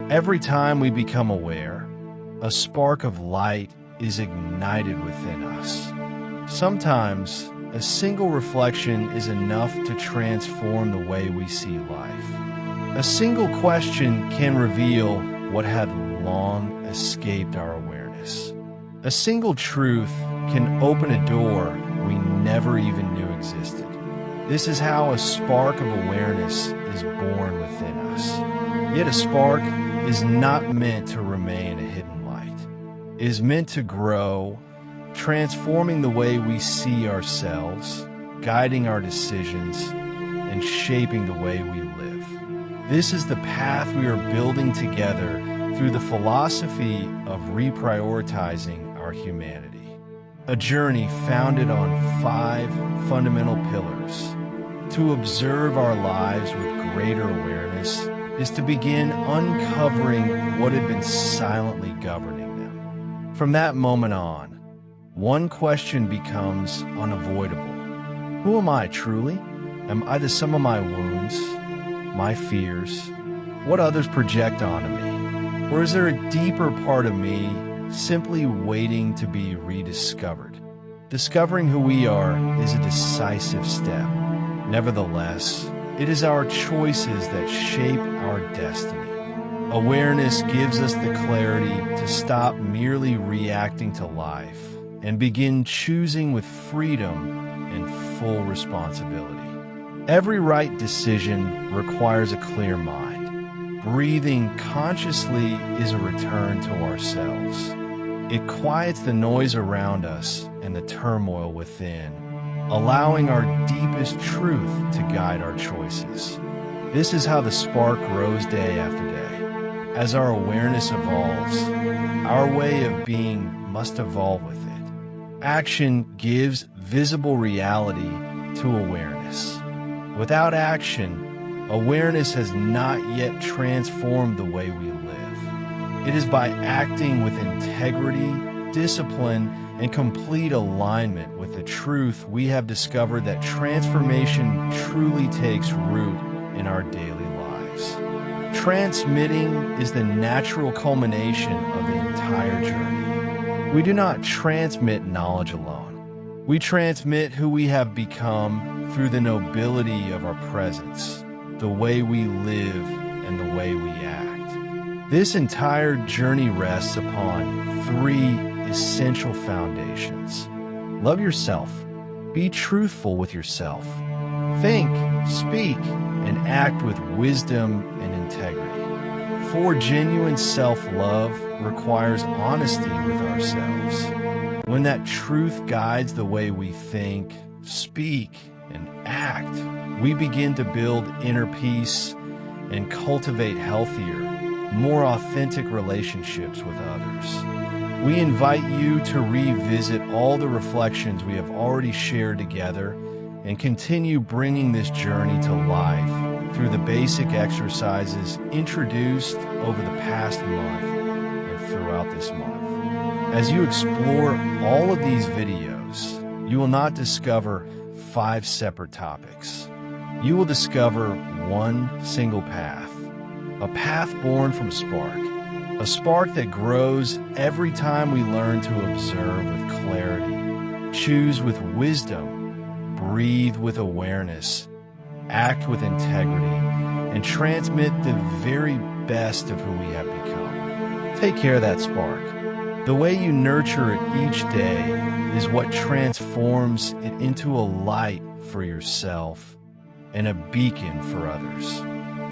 Every time we become aware, a spark of light is ignited within us. Sometimes, a single reflection is enough to transform the way we see life. A single question can reveal what had long escaped our awareness. A single truth can open a door we never even knew existed. This is how a spark of awareness is born within us. Yet a spark is not meant to remain a hidden light. It is meant to grow, transforming the way we see ourselves, guiding our decisions, and shaping the way we live. This is the path we are building together through the philosophy of reprioritizing our humanity. A journey founded on 5 fundamental pillars. To observe our lives with greater awareness is to begin uncovering what had been silently governing them. From that moment on, one question becomes unavoidable. Who am I truly? Am I the sum of my wounds, my fears, what others project onto me? Or is there a deeper part of me simply waiting to be rediscovered? Discovering who we are is a decisive step. Nevertheless, it is our choices that shape our destiny. Awareness gives us the clarity to stop merely reacting to life and begin choosing with freedom and full responsibility. Every right decision requires a clear mind. Breathing consciously is a return to ourselves. It quiets the noise around us and the turmoil within, allowing our deepest truth to guide our choices. This is how the spark grows day after day. As our awareness evolves, our way of being must evolve with it. Action gives visible reality to awareness. Without action, awareness has not yet transformed the way we live. It is by acting with integrity, discipline, and complete alignment with the truth we have discovered that transformation truly takes root in our daily lives. Transmitting is the natural culmination of the entire journey. We do not transmit knowledge alone. We transmit who we have become through the nobility of our presence, the way we live, and the way we act. This entire journey rests upon 3 essential foundations. Love yourself. Be truthful with yourself. Think, speak, and act with wisdom and integrity. For genuine self-love requires honesty with ourselves. When that truth guides the way we think, speak, and act, we begin to build inner peace and cultivate healthier, more authentic relationships with others. We invite you to revisit all the reflections we have already shared together and continue bringing this journey to life through the basic exercises introduced over the past month and throughout this month. As you explore all of these videos, you will not discover 5 separate topics. You will discover one single path, a path born from a spark that grows every time we learn to observe with clarity, choose with wisdom, breathe with awareness, act with integrity, and transmit the very best of who we have become. Take care of that spark. The way you nurture it each day is what transforms it into a light for yourself and a beacon for others.